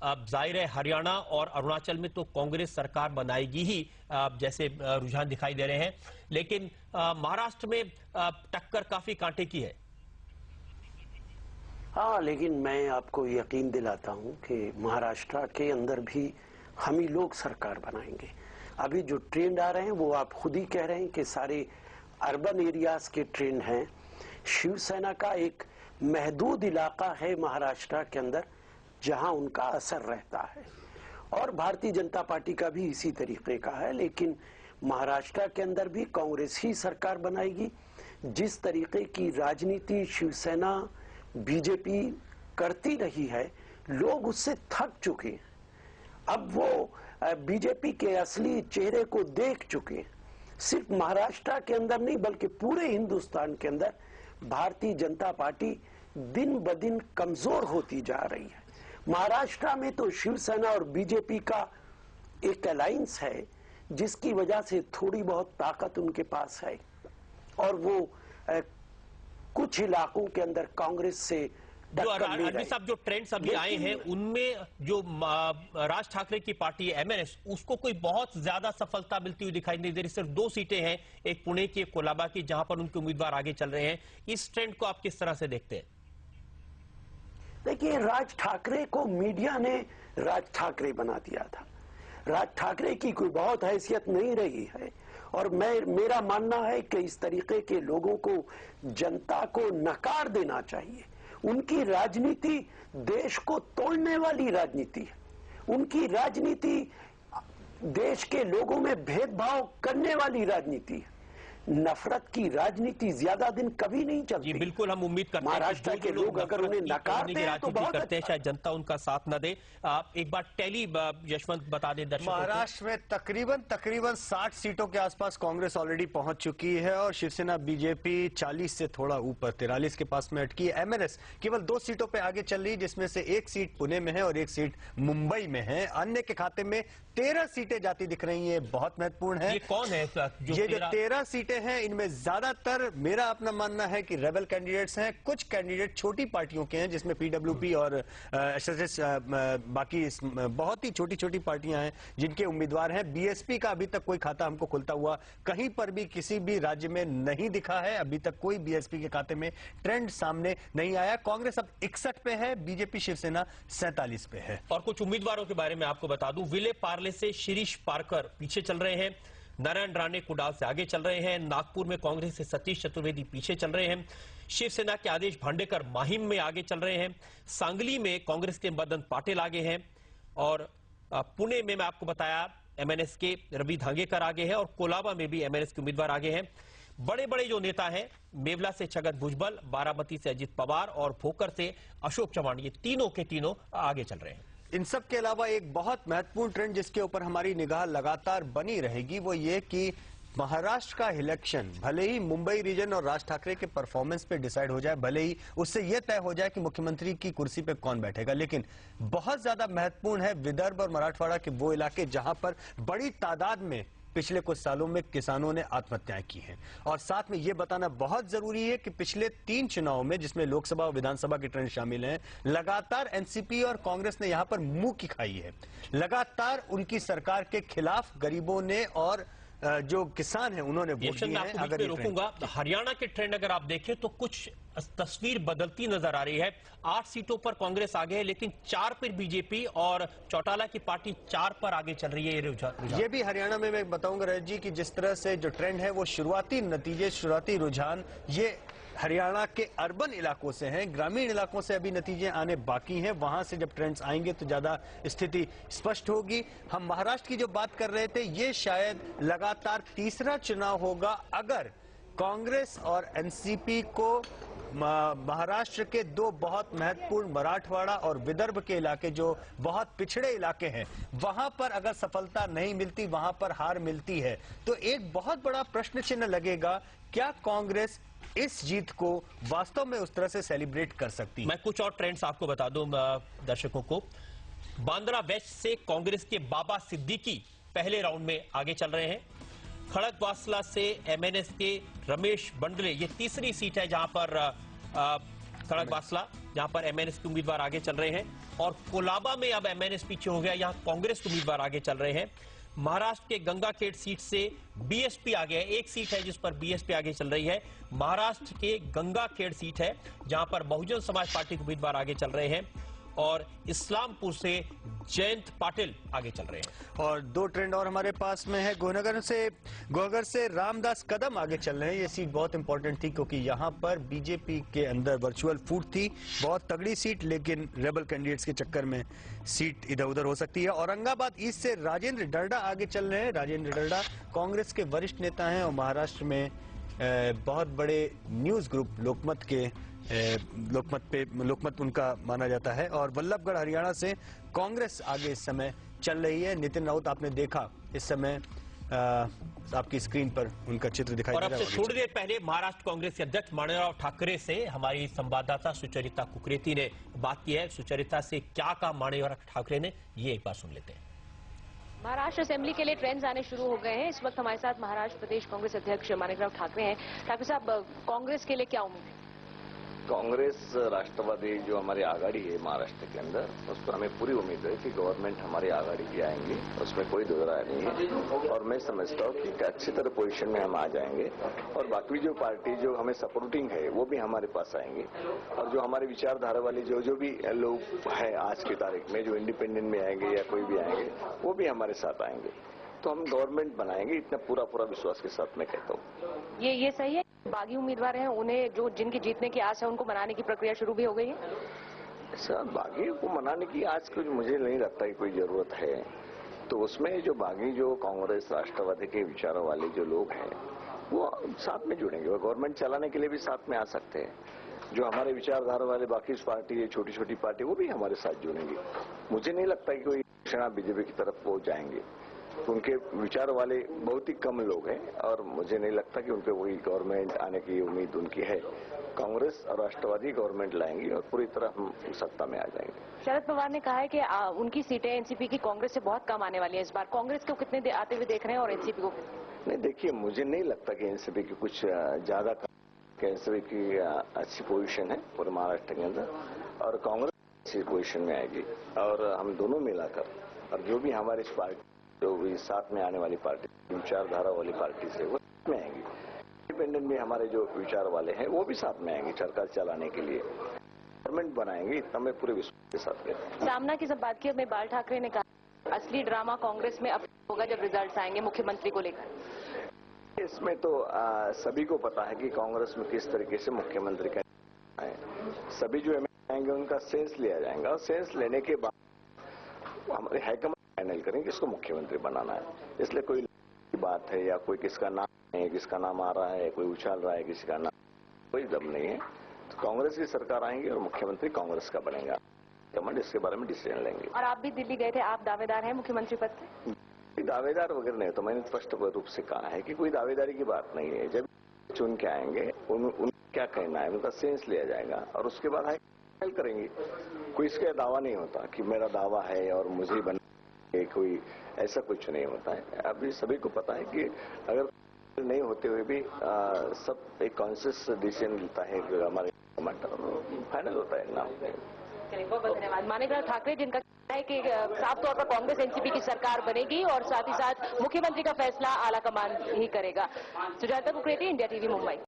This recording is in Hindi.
जाहिर है हरियाणा और अरुणाचल में तो कांग्रेस सरकार बनाएगी ही, जैसे रुझान दिखाई दे रहे हैं, लेकिन महाराष्ट्र में टक्कर काफी कांटे की है। हाँ, लेकिन मैं आपको यकीन दिलाता हूं कि महाराष्ट्र के अंदर भी हम ही लोग सरकार बनाएंगे। अभी जो ट्रेंड आ रहे हैं वो आप खुद ही कह रहे हैं कि सारे अर्बन एरियाज के ट्रेंड हैं। शिवसेना का एक महदूद इलाका है महाराष्ट्र के अंदर जहां उनका असर रहता है, और भारतीय जनता पार्टी का भी इसी तरीके का है। लेकिन महाराष्ट्र के अंदर भी कांग्रेस ही सरकार बनाएगी। जिस तरीके की राजनीति शिवसेना बीजेपी करती रही है, लोग उससे थक चुके हैं। अब वो बीजेपी के असली चेहरे को देख चुके हैं। सिर्फ महाराष्ट्र के अंदर नहीं बल्कि पूरे हिंदुस्तान के अंदर भारतीय जनता पार्टी दिन ब दिन कमजोर होती जा रही है। महाराष्ट्र में तो शिवसेना और बीजेपी का एक अलायंस है जिसकी वजह से थोड़ी बहुत ताकत उनके पास है, और वो कुछ इलाकों के अंदर कांग्रेस से जो आदमी साहब जो ट्रेंड्स अभी आए हैं उनमें जो राज ठाकरे की पार्टी है एमएनएस, उसको कोई बहुत ज्यादा सफलता मिलती हुई दिखाई नहीं दे रही। सिर्फ 2 सीटें हैं, एक पुणे की एक कोलाबा की, जहां पर उनके उम्मीदवार आगे चल रहे हैं। इस ट्रेंड को आप किस तरह से देखते हैं? देखिए, राज ठाकरे को मीडिया ने राज ठाकरे बना दिया था। राज ठाकरे की कोई बहुत हैसियत नहीं रही है, और मेरा मानना है कि इस तरीके के लोगों को जनता को नकार देना चाहिए। उनकी राजनीति देश को तोड़ने वाली राजनीति है। उनकी राजनीति देश के लोगों में भेदभाव करने वाली राजनीति है। नफरत की राजनीति ज्यादा दिन कभी नहीं चलती। जी बिल्कुल, हम उम्मीद करते हैं महाराष्ट्र के लोग अगर उन्हें नकारते हैं तो बहुत करते हैं, शायद जनता उनका साथ न दे। एक बार टैली यशवंत बता दें दर्शकों को। महाराष्ट्र में तकरीबन 60 सीटों के आसपास कांग्रेस ऑलरेडी पहुंच चुकी है, और शिवसेना बीजेपी 40 से थोड़ा ऊपर 43 के पास में अटकी है। एमएनएस केवल 2 सीटों पर आगे चल रही, जिसमें से 1 सीट पुणे में है और 1 सीट मुंबई में है। अन्य के खाते में 13 सीटें जाती दिख रही है। बहुत महत्वपूर्ण है। ये कौन है ये जो 13 सीटें हैं, इनमें ज्यादातर मेरा अपना मानना है कि रेबल कैंडिडेट्स हैं। कुछ कैंडिडेट छोटी पार्टियों के हैं, जिसमें पीडब्ल्यूपी और एसएसएस, बाकी बहुत ही छोटी छोटी पार्टियां हैं जिनके उम्मीदवार हैं। बीएसपी का अभी तक कोई खाता हमको खुलता हुआ कहीं पर भी किसी भी राज्य में नहीं दिखा है। अभी तक कोई बीएसपी के खाते में ट्रेंड सामने नहीं आया। कांग्रेस अब 61 पे है, बीजेपी शिवसेना 47 पे है। और कुछ उम्मीदवारों के बारे में आपको बता दूं, विले पार्ले से शिरीष पारकर पीछे चल रहे हैं, नारायण राणे कुडाल से आगे चल रहे हैं, नागपुर में कांग्रेस से सतीश चतुर्वेदी पीछे चल रहे हैं, शिवसेना के आदेश भांडेकर माहिम में आगे चल रहे हैं, सांगली में कांग्रेस के मदन पाटिल आगे हैं, और पुणे में मैं आपको बताया एमएनएस के रवि धांगेकर आगे हैं, और कोलाबा में भी एमएनएस के उम्मीदवार आगे हैं। बड़े बड़े जो नेता हैं, मेवला से छगन भुजबल, बारामती से अजित पवार और भोकर से अशोक चव्हाण, ये तीनों के तीनों आगे चल रहे हैं। इन सब के अलावा एक बहुत महत्वपूर्ण ट्रेंड जिसके ऊपर हमारी निगाह लगातार बनी रहेगी, वो ये कि महाराष्ट्र का इलेक्शन भले ही मुंबई रीजन और राज ठाकरे के परफॉर्मेंस पे डिसाइड हो जाए, भले ही उससे यह तय हो जाए कि मुख्यमंत्री की कुर्सी पे कौन बैठेगा, लेकिन बहुत ज्यादा महत्वपूर्ण है विदर्भ और मराठवाड़ा के वो इलाके जहां पर बड़ी तादाद में पिछले कुछ सालों में किसानों ने आत्महत्याएं की हैं। और साथ में यह बताना बहुत जरूरी है कि पिछले 3 चुनावों में, जिसमें लोकसभा और विधानसभा के ट्रेंड शामिल हैं, लगातार एनसीपी और कांग्रेस ने यहां पर मुंह की खाई है। लगातार उनकी सरकार के खिलाफ गरीबों ने और जो किसान हैं उन्होंने वोट दिए हैं। अगर रोकूंगा, हरियाणा के ट्रेंड अगर आप देखें तो कुछ तस्वीर बदलती नजर आ रही है। 8 सीटों पर कांग्रेस आगे है, लेकिन 4 पर बीजेपी और चौटाला की पार्टी 4 पर आगे चल रही है। ये भी हरियाणा में मैं बताऊंगा रजत जी कि जिस तरह से जो ट्रेंड है वो शुरुआती नतीजे, शुरुआती रुझान ये हरियाणा के अर्बन इलाकों से हैं। ग्रामीण इलाकों से अभी नतीजे आने बाकी हैं। वहां से जब ट्रेंड्स आएंगे तो ज्यादा स्थिति स्पष्ट होगी। हम महाराष्ट्र की जो बात कर रहे थे, ये शायद लगातार तीसरा चुनाव होगा अगर कांग्रेस और एनसीपी को महाराष्ट्र के 2 बहुत महत्वपूर्ण मराठवाड़ा और विदर्भ के इलाके, जो बहुत पिछड़े इलाके हैं, वहां पर अगर सफलता नहीं मिलती, वहां पर हार मिलती है, तो एक बहुत बड़ा प्रश्न चिन्ह लगेगा, क्या कांग्रेस इस जीत को वास्तव में उस तरह से सेलिब्रेट कर सकती है? मैं कुछ और ट्रेंड्स आपको बता दूं दर्शकों को। बांद्रा वेस्ट से कांग्रेस के बाबा सिद्दीकी पहले राउंड में आगे चल रहे हैं। खड़गवासला से एमएनएस के रमेश बंडले, ये तीसरी सीट है जहां पर खड़गवासला जहां पर एमएनएस के उम्मीदवार आगे चल रहे हैं, और कोलाबा में अब एमएनएस पीछे हो गया, यहां कांग्रेस के उम्मीदवार आगे चल रहे हैं। महाराष्ट्र के गंगाखेड़ सीट से बीएसपी आगे है, एक सीट है जिस पर बीएसपी आगे चल रही है। महाराष्ट्र के गंगाखेड़ सीट है जहां पर बहुजन समाज पार्टी के उम्मीदवार आगे चल रहे हैं, और इस्लामपुर से जयंत पाटिल आगे चल रहे हैं। और दो ट्रेंड और हमारे पास में है। गोहगर से रामदास कदम आगे चल रहे हैं। ये सीट बहुत इंपॉर्टेंट थी क्योंकि यहाँ पर बीजेपी के अंदर वर्चुअल फूट थी, बहुत तगड़ी सीट, लेकिन रेबल कैंडिडेट्स के चक्कर में सीट इधर उधर हो सकती है। औरंगाबाद ईस्ट से राजेंद्र डरडा आगे चल रहे हैं। राजेंद्र डरडा कांग्रेस के वरिष्ठ नेता हैं और महाराष्ट्र में बहुत बड़े न्यूज ग्रुप लोकमत उनका माना जाता है। और वल्लभगढ़ हरियाणा से कांग्रेस आगे इस समय चल रही है। नितिन राउत आपने देखा इस समय आपकी स्क्रीन पर उनका चित्र दिखाई दे रहा है। और अब से थोड़ी देर पहले महाराष्ट्र कांग्रेस के अध्यक्ष माणिकराव ठाकरे से हमारी संवाददाता सुचरिता कुकरेती ने बात की है। सुचरिता से क्या कहा माणिकराव ठाकरे ने, ये एक बार सुन लेते हैं। महाराष्ट्र असेंबली के लिए ट्रेंड्स आने शुरू हो गए हैं। इस वक्त हमारे साथ महाराष्ट्र प्रदेश कांग्रेस अध्यक्ष माणिकराव ठाकरे हैं। ठाकरे साहब, कांग्रेस के लिए क्या उम्मीद है? कांग्रेस राष्ट्रवादी जो हमारी आघाड़ी है महाराष्ट्र के अंदर, उस पर हमें पूरी उम्मीद है कि गवर्नमेंट हमारी आघाड़ी की आएंगे, उसमें कोई दो राय नहीं है। और मैं समझता हूँ कि अच्छी तरह पोजीशन में हम आ जाएंगे, और बाकी जो पार्टी जो हमें सपोर्टिंग है वो भी हमारे पास आएंगे। और जो हमारी विचारधारा वाली जो भी लोग हैं आज की तारीख में, जो इंडिपेंडेंट में आएंगे या कोई भी आएंगे, वो भी हमारे साथ आएंगे। तो हम गवर्नमेंट बनाएंगे, इतना पूरा विश्वास के साथ मैं कहता हूँ। ये सही है? बागी उम्मीदवार हैं, उन्हें जिनकी जीतने की आस है, उनको मनाने की प्रक्रिया शुरू भी हो गई है? सर, बागी को मनाने की आज कुछ मुझे नहीं लगता कि कोई जरूरत है। तो उसमें जो बागी जो कांग्रेस राष्ट्रवादी के विचारों वाले जो लोग हैं वो साथ में जुड़ेंगे, वो गवर्नमेंट चलाने के लिए भी साथ में आ सकते हैं। जो हमारे विचारधारा वाले बाकी पार्टी है, छोटी छोटी पार्टी, वो भी हमारे साथ जुड़ेंगे। मुझे नहीं लगता कि कोई बीजेपी की तरफ वो जाएंगे। उनके विचार वाले बहुत ही कम लोग हैं, और मुझे नहीं लगता कि उनपे वही गवर्नमेंट आने की उम्मीद उनकी है। कांग्रेस और राष्ट्रवादी गवर्नमेंट लाएंगी और पूरी तरह हम सत्ता में आ जाएंगे। शरद पवार ने कहा है कि उनकी सीटें एनसीपी की कांग्रेस से बहुत कम आने वाली है इस बार। कांग्रेस को कितने आते हुए देख रहे हैं और एनसीपी को? नहीं, देखिए, मुझे नहीं लगता कि एनसीपी की कुछ ज्यादा, एनसीपी की अच्छी पोजीशन है पूरे महाराष्ट्र के अंदर, और कांग्रेस अच्छी पोजीशन में आएगी। और हम दोनों मिलाकर, और जो भी हमारी पार्टी जो भी साथ में आने वाली पार्टी, विचारधारा वाली पार्टी से, वो साथ में आएंगी। इंडिपेंडेंट में हमारे जो विचार वाले हैं वो भी साथ में आएंगे सरकार चलाने के लिए, गवर्नमेंट बनाएंगे, इतना मैं पूरे विश्वास के साथ कहता हूं। सामना की जब बात की, हमें बाल ठाकरे ने कहा असली ड्रामा कांग्रेस में अब होगा जब रिजल्ट आएंगे मुख्यमंत्री को लेकर। इसमें तो सभी को पता है कि कांग्रेस में किस तरीके से मुख्यमंत्री का है। सभी जो एमएलए आएंगे उनका सेंस लिया जाएगा, और सेंस लेने के बाद हमारे हाईकमान फाइनल करेंगे किसको मुख्यमंत्री बनाना है। इसलिए कोई बात है या कोई किसका नाम है, किसका नाम आ रहा है, कोई उछाल रहा है किसी का नाम, कोई दम नहीं है। तो कांग्रेस की सरकार आएंगी और मुख्यमंत्री कांग्रेस का बनेगा। कमेंट इसके बारे में डिसीजन लेंगे। और आप भी दिल्ली गए थे, आप दावेदार हैं मुख्यमंत्री पद पे? कोई दावेदार वगैरह नहीं, तो मैंने स्पष्ट रूप से कहा है कि कोई दावेदारी की बात नहीं है। जब चुन के आएंगे उन क्या कहना है उनका सेंस लिया जाएगा, और उसके बाद फाइनल करेंगे। कोई इसका दावा नहीं होता कि मेरा दावा है और मुझे बना, कोई ऐसा कुछ नहीं होता है। अभी सभी को पता है कि अगर नहीं होते हुए भी सब एक कॉन्शियस डिसीजन लेता है कि हमारे फाइनल होता है नाम। चलिए, बहुत बहुत धन्यवाद। माणिकराव ठाकरे, जिनका कहना है कि साफ तौर पर कांग्रेस एनसीपी की सरकार बनेगी और साथ ही साथ मुख्यमंत्री का फैसला आला कमान ही करेगा। Sujata Kukreti, India TV, Mumbai.